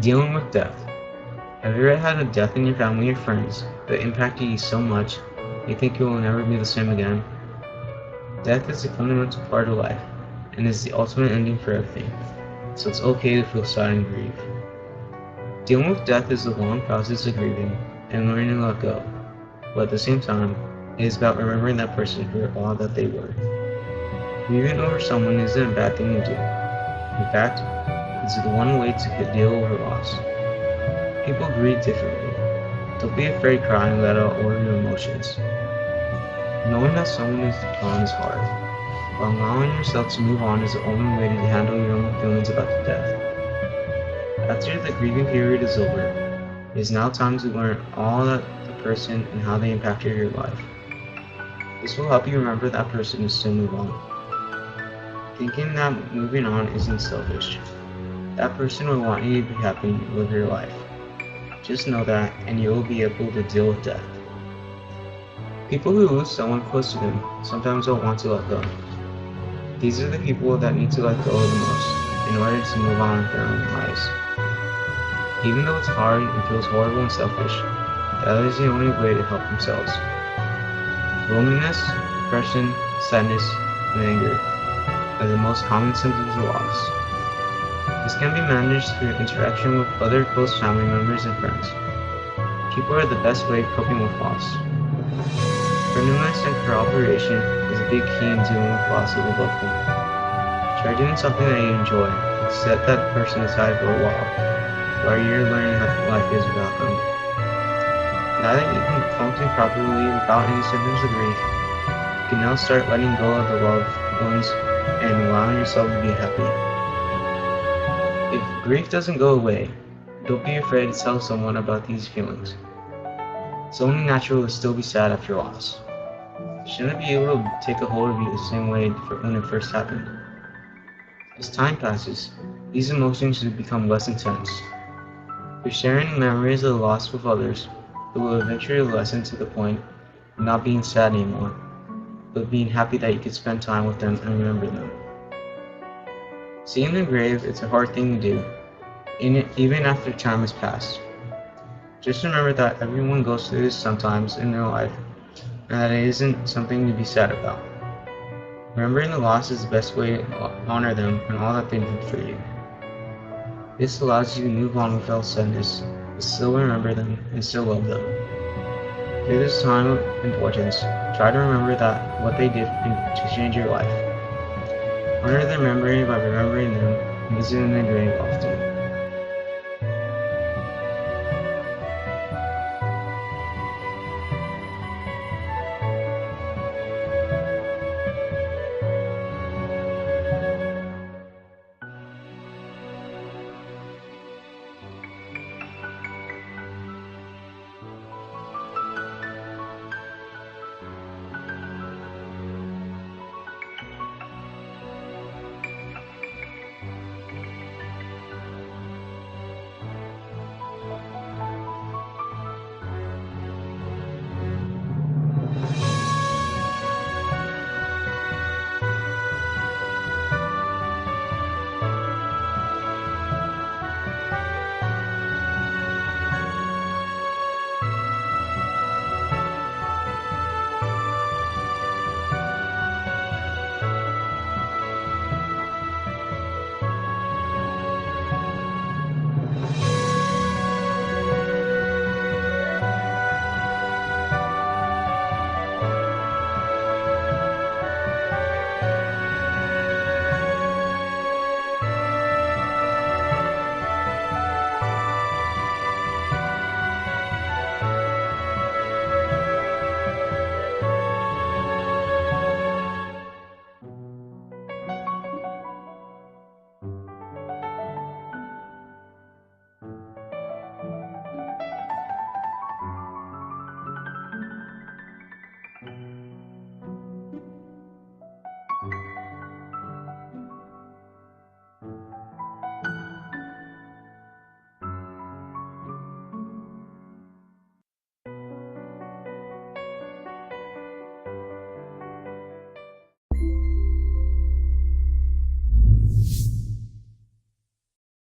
Dealing with death. Have you ever had a death in your family or friends that impacted you so much you think you will never be the same again? Death is a fundamental part of life and is the ultimate ending for everything, so it's okay to feel sad and grieve. Dealing with death is a long process of grieving and learning to let go, but at the same time, it is about remembering that person for all that they were. Grieving over someone isn't a bad thing to do. In fact, it's the one way to deal with loss. People grieve differently. Don't be afraid to cry and let out all your emotions. Knowing that someone is gone is hard, but allowing yourself to move on is the only way to handle your own feelings about the death. After the grieving period is over, it is now time to learn all that the person and how they impacted your life. This will help you remember that person and still move on. Thinking that moving on isn't selfish. That person will want you to be happy and live your life. Just know that, and you will be able to deal with death. People who lose someone close to them sometimes don't want to let go. These are the people that need to let go the most in order to move on with their own lives. Even though it's hard and feels horrible and selfish, that is the only way to help themselves. Loneliness, depression, sadness, and anger are the most common symptoms of loss. This can be managed through interaction with other close family members and friends. People are the best way of coping with loss. Friendliness and cooperation is a big key in dealing with loss of a loved one. Try doing something that you enjoy and set that person aside for a while you're learning how life is without them. Now that you can function properly without any symptoms of grief, you can now start letting go of the loved ones and allowing yourself to be happy. If grief doesn't go away, don't be afraid to tell someone about these feelings. It's only natural to still be sad after loss. It shouldn't be able to take a hold of you the same way when it first happened. As time passes, these emotions should become less intense. If sharing memories of the loss with others, it will eventually lessen to the point of not being sad anymore, but being happy that you could spend time with them and remember them. Seeing the grave is a hard thing to do, even after time has passed. Just remember that everyone goes through this sometimes in their life, and that it isn't something to be sad about. Remembering the loss is the best way to honor them and all that they did for you. This allows you to move on without sadness, but still remember them and still love them. Through this time of importance, try to remember that what they did to change your life. Honor their memory by remembering them and visiting their grave often.